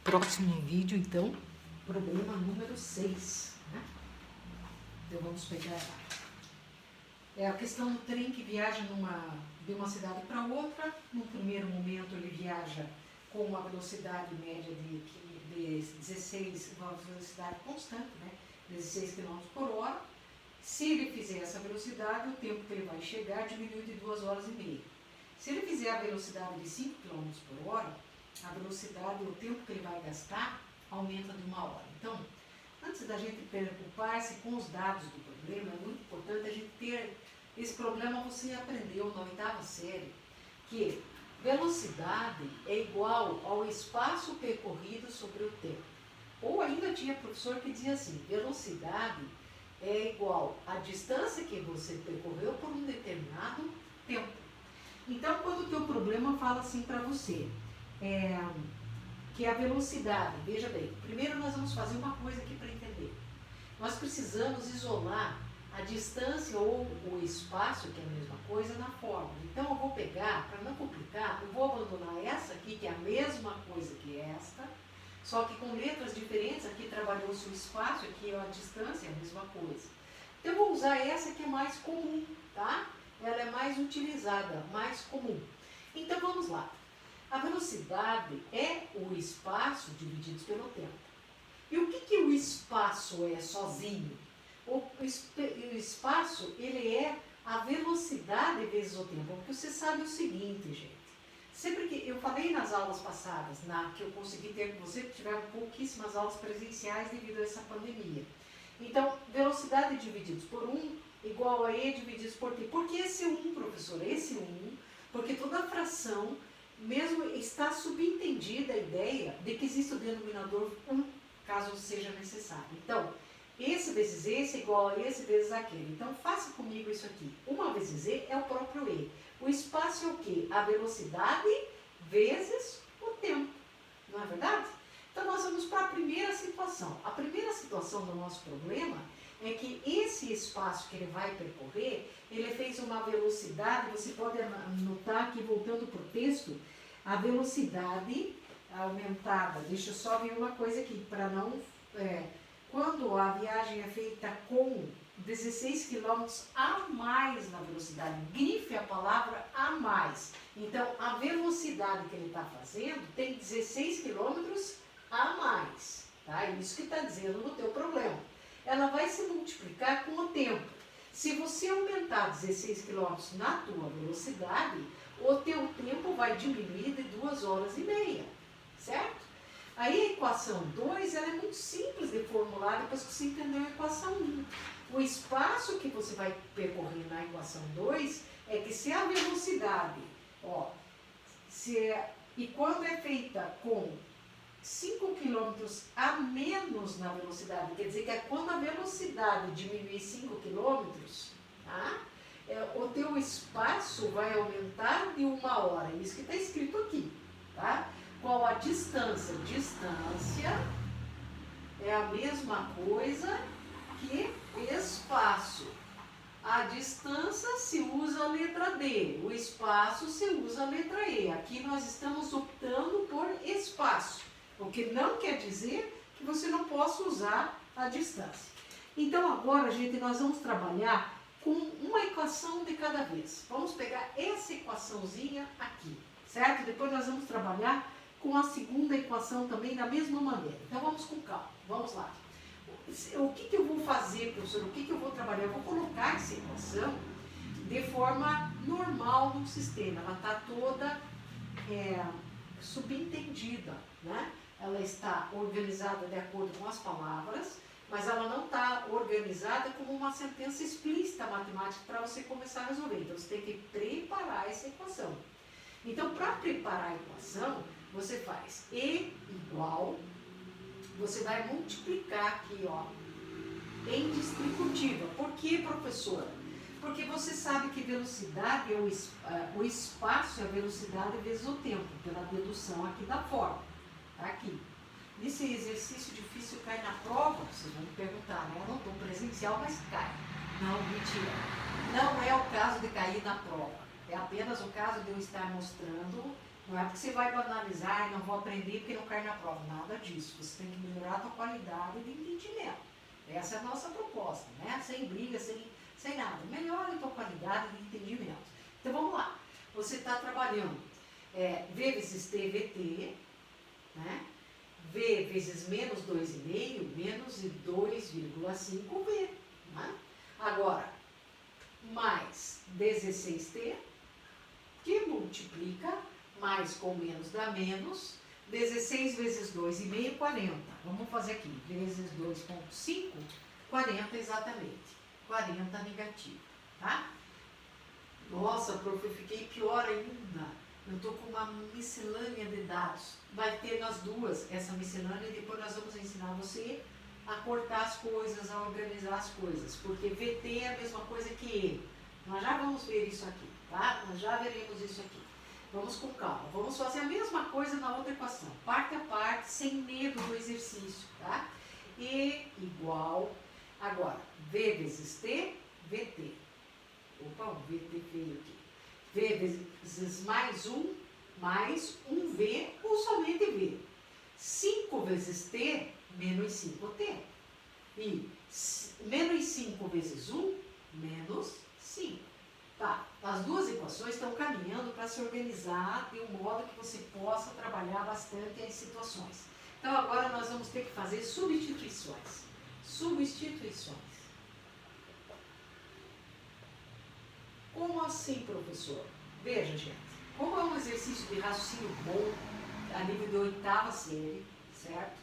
Próximo vídeo, então, problema número 6. Né? Então, vamos pegar a questão do trem que viaja de uma cidade para outra. No primeiro momento, ele viaja com uma velocidade média de 16, uma velocidade constante, né? 16 km por hora. Se ele fizer essa velocidade, o tempo que ele vai chegar diminui de 2 horas e meia. Se ele fizer a velocidade de 5 km por hora, a velocidade, o tempo que ele vai gastar, aumenta de 1 hora. Então, antes da gente preocupar-se com os dados do problema, é muito importante a gente ter esse problema. Você aprendeu na 8ª série que velocidade é igual ao espaço percorrido sobre o tempo. Ou ainda tinha professor que dizia assim, velocidade é igual à distância que você percorreu por um determinado tempo. Então, quando o teu problema fala assim para você, que a velocidade, veja bem, primeiro nós vamos fazer uma coisa aqui para entender. Nós precisamos isolar a distância ou o espaço, que é a mesma coisa, na fórmula. Então eu vou pegar, para não complicar, eu vou abandonar essa aqui, que é a mesma coisa que esta, só que com letras diferentes. Aqui trabalhou-se o espaço, aqui a distância, é a mesma coisa. Então eu vou usar essa que é mais comum, tá? Ela é mais utilizada, mais comum. Então vamos lá. A velocidade é o espaço dividido pelo tempo. E o que o espaço é sozinho? O espaço, ele é a velocidade vezes o tempo. Porque você sabe o seguinte, gente. Sempre que eu falei nas aulas passadas, que eu consegui ter com você, que tiveram pouquíssimas aulas presenciais devido a essa pandemia. Então, velocidade divididos por 1 igual a E divididos por T. Por que esse 1, professor? Esse 1, porque toda fração mesmo está subentendida a ideia de que existe o denominador 1, caso seja necessário. Então, esse vezes esse é igual a esse vezes aquele. Então, faça comigo isso aqui. 1 vezes E é o próprio E. O espaço é o quê? A velocidade vezes o tempo. Não é verdade? Então, nós vamos para a primeira situação. A primeira situação do nosso problema é que esse espaço que ele vai percorrer, ele fez uma velocidade, você pode anotar aqui, voltando para o texto, a velocidade aumentada. Deixa eu só ver uma coisa aqui, para não... quando a viagem é feita com 16 km a mais na velocidade, grife a palavra a mais. Então, a velocidade que ele está fazendo tem 16 km a mais. Tá? É isso que está dizendo no teu problema. Ela vai se multiplicar com o tempo. Se você aumentar 16 km na tua velocidade, o teu tempo vai diminuir de 2 horas e meia, certo? Aí a equação 2, ela é muito simples de formular depois que você entendeu a equação 1. O espaço que você vai percorrer na equação 2 é que se a velocidade, e quando é feita com 5 km a menos na velocidade, quer dizer que é quando a velocidade diminuir 5 km, tá? O teu espaço vai aumentar de 1 hora. Isso que está escrito aqui, tá? Qual a distância? Distância é a mesma coisa que espaço. A distância se usa a letra D, o espaço se usa a letra E. Aqui nós estamos optando por espaço, o que não quer dizer que você não possa usar a distância. Então agora, gente, nós vamos trabalhar com uma equação de cada vez. Vamos pegar essa equaçãozinha aqui, certo? Depois nós vamos trabalhar com a segunda equação também da mesma maneira. Então vamos com calma, vamos lá. O que eu vou fazer, professor? O que eu vou trabalhar? Eu vou colocar essa equação de forma normal no sistema. Ela está toda subentendida, né? Ela está organizada de acordo com as palavras, mas ela não está organizada como uma sentença explícita matemática para você começar a resolver. Então você tem que preparar essa equação. Então, para preparar a equação, você faz E igual, você vai multiplicar aqui, em distributiva. Por que, professora? Porque você sabe que velocidade é o espaço é a velocidade vezes o tempo, pela dedução aqui da fórmula. Tá aqui. Nesse exercício difícil cai na prova, vocês vão me perguntar, né? Eu não estou presencial, mas cai. Não, mentira. Não é o caso de cair na prova. É apenas o caso de eu estar mostrando Não é porque você vai banalizar e não vou aprender porque não cai na prova. Nada disso. Você tem que melhorar a tua qualidade de entendimento. Essa é a nossa proposta, né? Sem briga, sem nada. Melhore a tua qualidade de entendimento. Então vamos lá. Você está trabalhando V vezes T, VT, né? V vezes menos 2,5, menos 2,5V. Né? Agora, mais 16T, que multiplica, mais com menos dá menos, 16 vezes 2,5, 40. Vamos fazer aqui, vezes 2,5, 40 exatamente. 40 negativo, tá? Nossa, prof, eu fiquei pior ainda. Eu estou com uma miscelânea de dados. Vai ter nas duas essa miscelânea e depois nós vamos ensinar você a cortar as coisas, a organizar as coisas. Porque VT é a mesma coisa que E. Nós já vamos ver isso aqui, tá? Nós já veremos isso aqui. Vamos com calma. Vamos fazer a mesma coisa na outra equação. Parte a parte, sem medo do exercício, tá? E igual, agora, V vezes T, VT. Opa, um VT feio aqui. V vezes mais 1 V ou somente V. 5 vezes T, menos 5T. E menos 5 vezes 1, menos 5. Tá, as duas equações estão caminhando para se organizar de um modo que você possa trabalhar bastante as situações. Então agora nós vamos ter que fazer substituições. Substituições. Como assim, professor? Veja, gente, como é um exercício de raciocínio bom, a nível de 8ª série, certo?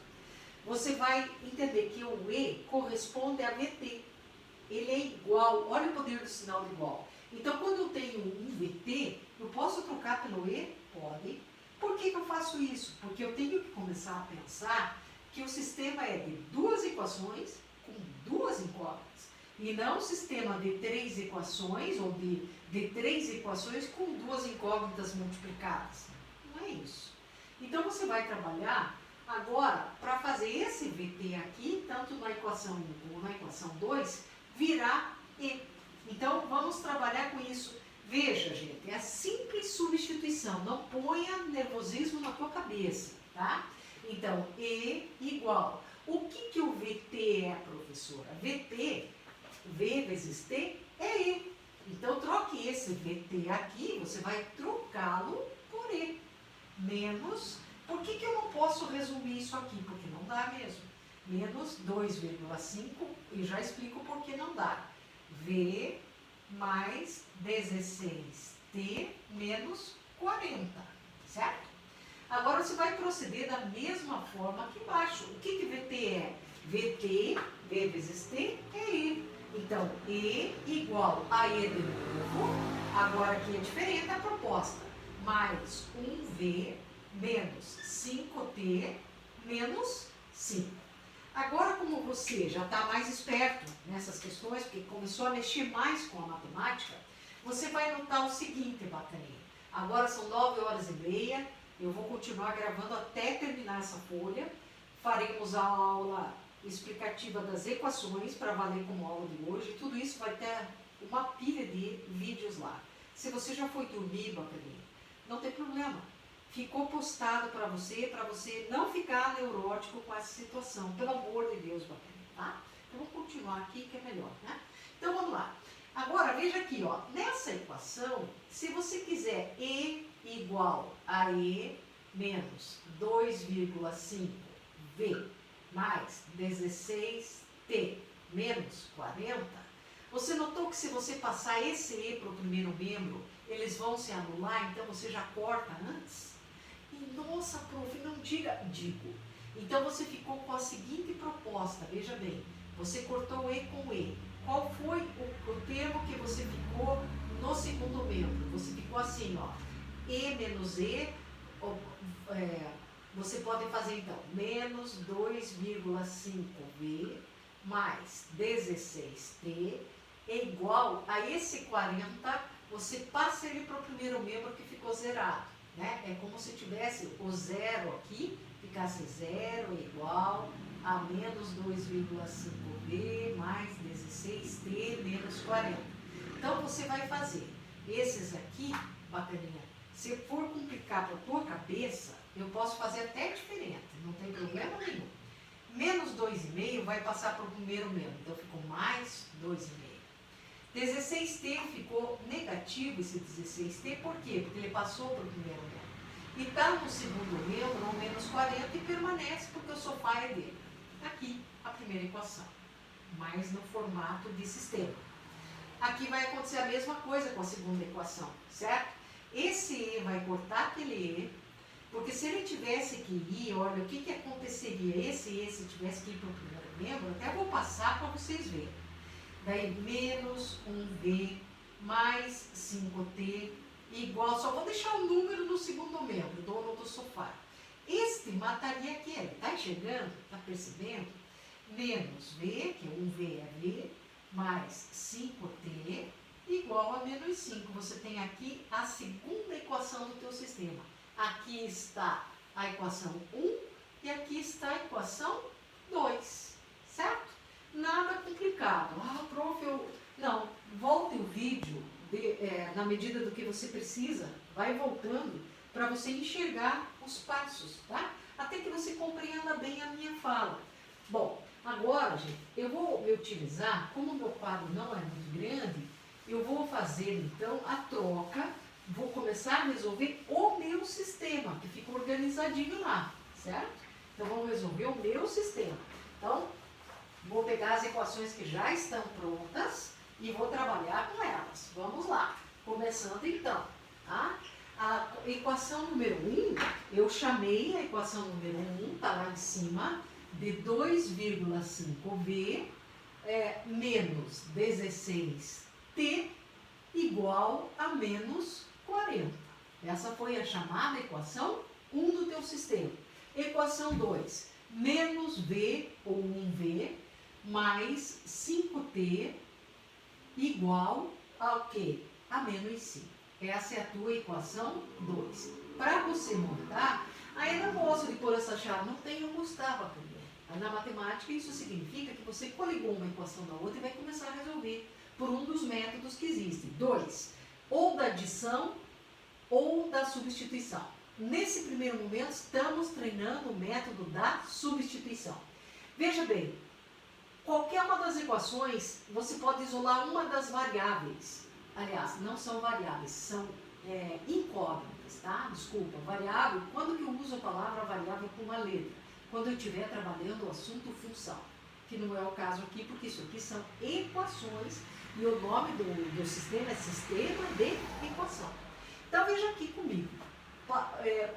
Você vai entender que o E corresponde a VT. Ele é igual, olha o poder do sinal de igual. Então, quando eu tenho um VT, eu posso trocar pelo E? Pode. Por que eu faço isso? Porque eu tenho que começar a pensar que o sistema é de duas equações com duas incógnitas. E não um sistema de 3 equações ou de 3 equações com duas incógnitas multiplicadas. Não é isso. Então, você vai trabalhar agora para fazer esse VT aqui, tanto na equação 1 como na equação 2, virar E. Então, vamos trabalhar com isso. Veja, gente, é a simples substituição. Não ponha nervosismo na tua cabeça, tá? Então, E igual. O que o VT é, professora? VT, V vezes T, é E. Então, troque esse VT aqui, você vai trocá-lo por E. Menos, por que eu não posso resumir isso aqui? Porque não dá mesmo. Menos 2,5, e já explico por que não dá. V mais 16T menos 40, certo? Agora você vai proceder da mesma forma aqui embaixo. O que VT é? VT, V vezes T, é E. Então, E igual a E de novo. Agora aqui é diferente a proposta. Mais 1V menos 5T menos 5. Agora, como você já está mais esperto nessas questões, porque começou a mexer mais com a matemática, você vai notar o seguinte, bacaninha. Agora são 9h30, eu vou continuar gravando até terminar essa folha. Faremos a aula explicativa das equações para valer como aula de hoje. Tudo isso vai ter uma pilha de vídeos lá. Se você já foi dormir, bacaninha, não tem problema. Ficou postado para você não ficar neurótico com essa situação. Pelo amor de Deus, bacana, tá? Então, vamos continuar aqui que é melhor, né? Então, vamos lá. Agora, veja aqui, ó. Nessa equação, se você quiser E igual a E menos 2,5V mais 16T menos 40, você notou que se você passar esse E para o primeiro membro, eles vão se anular, então você já corta antes? E, nossa, prof, não diga. Digo. Então, você ficou com a seguinte proposta, veja bem. Você cortou E com E. Qual foi o termo que você ficou no segundo membro? Você ficou assim, ó. E menos E, você pode fazer, então, menos 2,5V mais 16T é igual a esse 40, você passa ele para o primeiro membro que ficou zerado. Né? É como se tivesse o zero aqui, ficasse zero igual a menos 2,5V mais 16T menos 40. Então, você vai fazer esses aqui, bacaninha, Se for complicar para a tua cabeça, eu posso fazer até diferente, não tem problema nenhum. Menos 2,5 vai passar para o primeiro mesmo, então ficou mais 2,5. 16t ficou negativo esse 16t, por quê? Porque ele passou para o primeiro membro. E está no segundo membro, no menos 40, e permanece porque o sofá é dele. Aqui, a primeira equação, mas no formato de sistema. Aqui vai acontecer a mesma coisa com a segunda equação, certo? Esse E vai cortar aquele E, porque se ele tivesse que ir, olha, o que aconteceria esse E se tivesse que ir para o primeiro membro? Até vou passar para vocês verem. Daí, menos 1B mais 5T igual, só vou deixar o número no segundo membro, dono do sofá. Este mataria aquele, tá enxergando? Tá percebendo? Menos V, que 1V é V, mais 5T igual a menos 5. Você tem aqui a segunda equação do teu sistema. Aqui está a equação 1 e aqui está a equação 2, certo? Nada complicado. Ah, prof, Não, volte o vídeo na medida do que você precisa, vai voltando para você enxergar os passos, tá? Até que você compreenda bem a minha fala. Bom, agora, gente, eu vou me utilizar, como o meu quadro não é muito grande, eu vou fazer, então, a troca, vou começar a resolver o meu sistema, que fica organizadinho lá, certo? Então, vamos resolver o meu sistema. Então, vou pegar as equações que já estão prontas e vou trabalhar com elas. Vamos lá. Começando, então, tá? A equação número 1, eu chamei a equação número 1, está lá em cima, de 2,5V menos 16t igual a menos 40. Essa foi a chamada equação 1 do teu sistema. Equação 2, menos V ou 1V mais 5t igual ao quê? A menos 5. Essa é a tua equação 2. Para você montar, aí não gosto de pôr essa chave, não tem, eu gostava primeiro. Na matemática, isso significa que você coligou uma equação na outra e vai começar a resolver por um dos métodos que existem. 2, ou da adição ou da substituição. Nesse primeiro momento, estamos treinando o método da substituição. Veja bem, qualquer uma das equações, você pode isolar uma das variáveis. Aliás, não são variáveis, são incógnitas, tá? Desculpa, variável, quando que eu uso a palavra variável com uma letra? Quando eu estiver trabalhando o assunto função, que não é o caso aqui, porque isso aqui são equações e o nome do sistema é sistema de equação. Então, veja aqui comigo,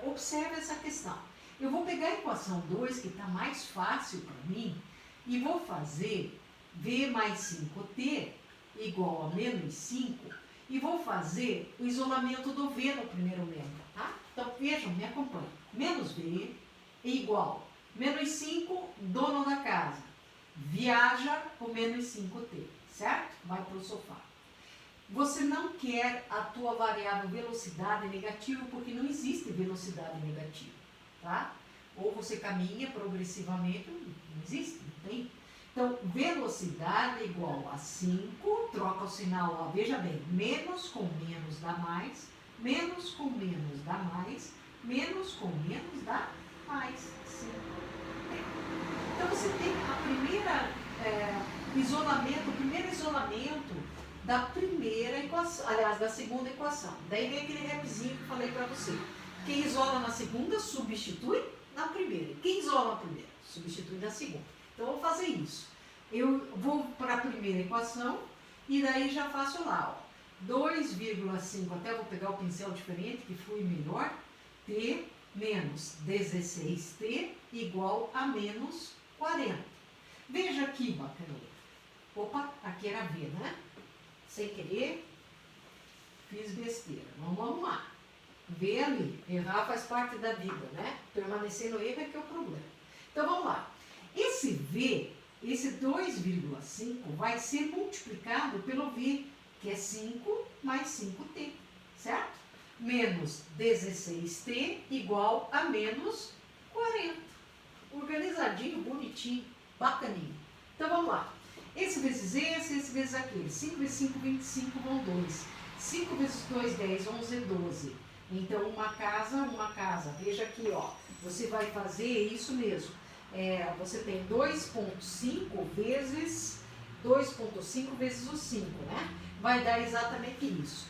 observe essa questão. Eu vou pegar a equação 2, que está mais fácil para mim, e vou fazer V mais 5t igual a menos 5, e vou fazer o isolamento do V no primeiro membro, tá? Então, vejam, me acompanhem. Menos V igual menos 5, dono da casa. Viaja o menos 5t, certo? Vai para o sofá. Você não quer a tua variável velocidade negativa, porque não existe velocidade negativa, tá? Ou você caminha progressivamente, não existe, não tem. Então, velocidade igual a 5, troca o sinal, ó, veja bem, menos com menos dá mais, menos com menos dá mais, menos com menos dá mais 5. Então, você tem a primeira o primeiro isolamento da primeira equação, aliás, da segunda equação. Daí vem aquele rapzinho que eu falei para você. Quem isola na segunda, substitui na primeira. Quem isola na primeira, substitui na segunda. Então, eu vou fazer isso. Eu vou para a primeira equação e daí já faço lá, ó. 2,5, até vou pegar o pincel diferente, que flui melhor, t menos 16t igual a menos 40. Veja aqui, bacaninha. Opa, aqui era V, né? Sem querer, fiz besteira. Vamos arrumar. V ali. Errar faz parte da vida, né? Permanecer no erro é que é o problema. Então, vamos lá. Esse V, esse 2,5, vai ser multiplicado pelo V, que é 5 mais 5t, certo? Menos 16t igual a menos 40. Organizadinho, bonitinho, bacaninho. Então, vamos lá. Esse vezes esse vezes aquele. 5 vezes 5, 25, vão 2. 5 vezes 2, 10, 11, 12. Então, uma casa. Veja aqui, ó. Você vai fazer isso mesmo. Você tem 2,5 vezes 2,5 vezes o 5, né? Vai dar exatamente isso.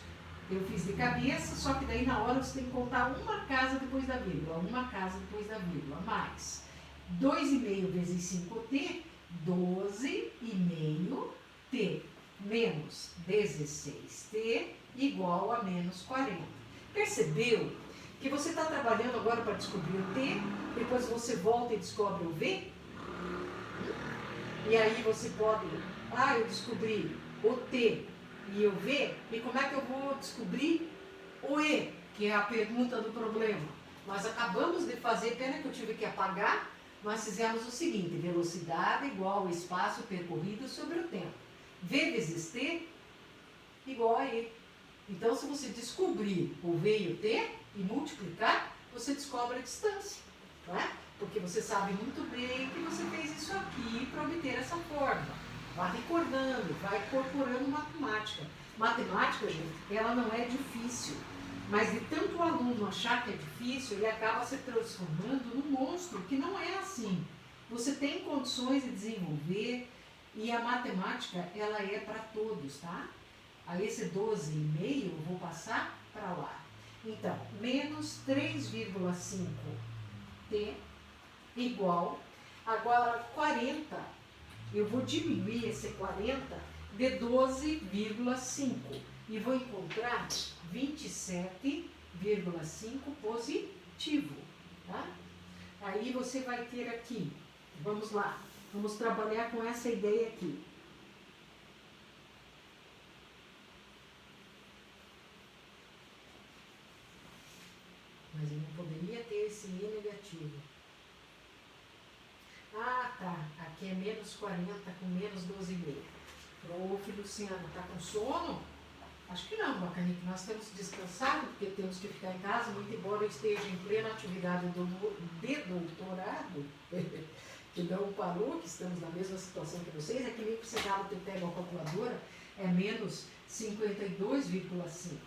Eu fiz de cabeça, só que daí na hora você tem que contar uma casa depois da vírgula. Uma casa depois da vírgula. Mais 2,5 vezes 5t, 12,5t. Menos 16t igual a menos 40. Percebeu que você está trabalhando agora para descobrir o t, depois você volta e descobre o v? E aí você pode, eu descobri o t e o v, e como é que eu vou descobrir o e, que é a pergunta do problema? Nós acabamos de fazer, pena que eu tive que apagar, nós fizemos o seguinte: velocidade igual ao espaço percorrido sobre o tempo. V vezes t igual a e. Então, se você descobrir o v e o t e multiplicar, você descobre a distância, não é? Porque você sabe muito bem que você fez isso aqui para obter essa fórmula. Vai recordando, vai incorporando matemática. Matemática, gente, ela não é difícil, mas de tanto o aluno achar que é difícil, ele acaba se transformando num monstro, que não é assim. Você tem condições de desenvolver, e a matemática, ela é para todos, tá? Aí esse 12,5 eu vou passar para lá. Então, menos 3,5t igual, agora 40, eu vou diminuir esse 40 de 12,5 e vou encontrar 27,5 positivo, tá? Aí você vai ter aqui, vamos lá, vamos trabalhar com essa ideia aqui. Mas eu não poderia ter esse e negativo. Tá. Aqui é menos 40 com menos 12,5. Prof. Luciano, tá com sono? Acho que não, Bacanique. Nós temos descansado, porque temos que ficar em casa, muito embora eu esteja em plena atividade de doutorado, que não parou, que estamos na mesma situação que vocês, é que nem precisava ter pego a calculadora, é menos 52,5.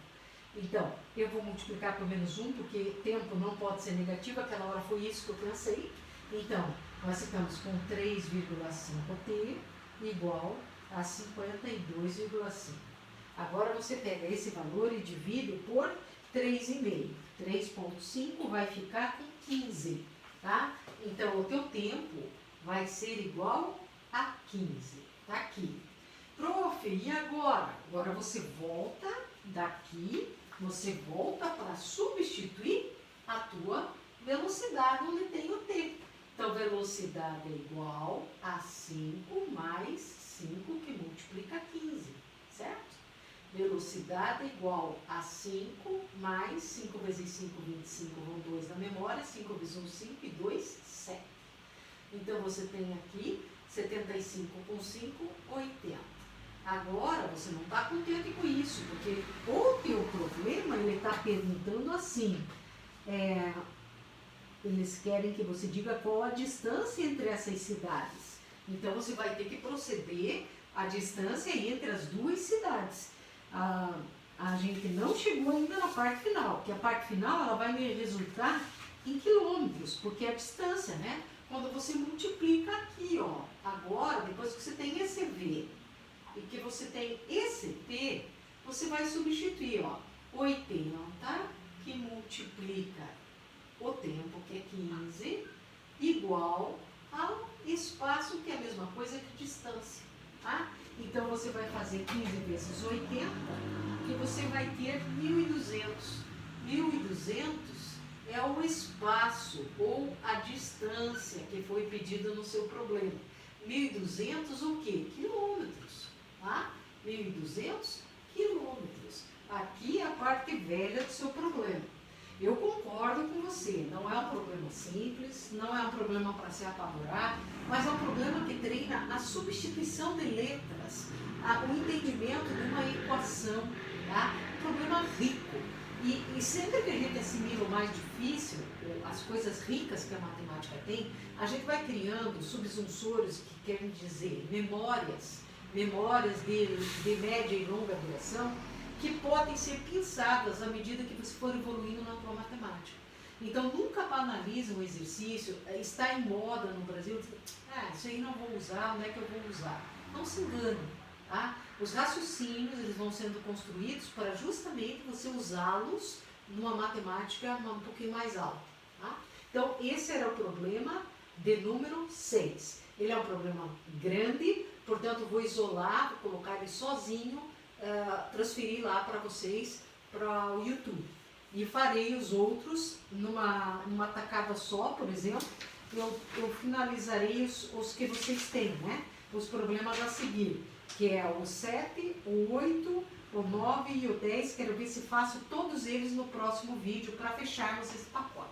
Então, eu vou multiplicar por menos 1, porque tempo não pode ser negativo, aquela hora foi isso que eu pensei. Então, nós ficamos com 3,5t igual a 52,5. Agora você pega esse valor e divide por 3,5. 3,5 vai ficar com 15, tá? Então, o teu tempo vai ser igual a 15. Tá aqui. Prof, e agora? Agora você volta daqui, você volta para substituir a tua velocidade onde tem o t. Então, velocidade é igual a 5 mais 5 que multiplica 15, certo? Velocidade é igual a 5 mais 5 vezes 5, 25, vão 2 na memória, 5 vezes 1, 5 e 2, 7. Então, você tem aqui 75 com 5, 80. Agora, você não está contente com isso, porque o teu problema, ele está perguntando assim, eles querem que você diga qual a distância entre essas cidades. Então, você vai ter que proceder a distância entre as duas cidades. A gente não chegou ainda na parte final, porque a parte final ela vai me resultar em quilômetros, porque é a distância, né? Quando você multiplica aqui, ó, agora, depois que você tem esse V e que você tem esse T, você vai substituir, ó, 80 que multiplica o tempo, que é 15, igual ao espaço, que é a mesma coisa que distância, tá? Então, você vai fazer 15 vezes 80, que você vai ter 1.200. 1.200 é o espaço ou a distância que foi pedida no seu problema. 1.200 o quê? Quilômetros, tá? 1.200 quilômetros. Aqui é a parte velha do seu problema. Eu concordo com você, não é um problema simples, não é um problema para se apavorar, mas é um problema que treina a substituição de letras, o entendimento de uma equação, tá? Um problema rico. E sempre que a gente assimila o mais difícil, as coisas ricas que a matemática tem, a gente vai criando subsunsores que querem dizer memórias de média e longa duração, que podem ser pensadas à medida que você for evoluindo na tua matemática. Então, nunca banalize um exercício, está em moda no Brasil, isso aí não vou usar, onde é que eu vou usar? Não se engane, tá? Os raciocínios, eles vão sendo construídos para justamente você usá-los numa matemática um pouquinho mais alta, tá? Então, esse era o problema de número 6. Ele é um problema grande, portanto, vou isolar, vou colocar ele sozinho, transferir lá para vocês, para o YouTube. E farei os outros numa tacada só, por exemplo. Eu finalizarei os que vocês têm, né? Os problemas a seguir, que é o 7, o 8, o 9 e o 10. Quero ver se faço todos eles no próximo vídeo para fecharmos esse pacote.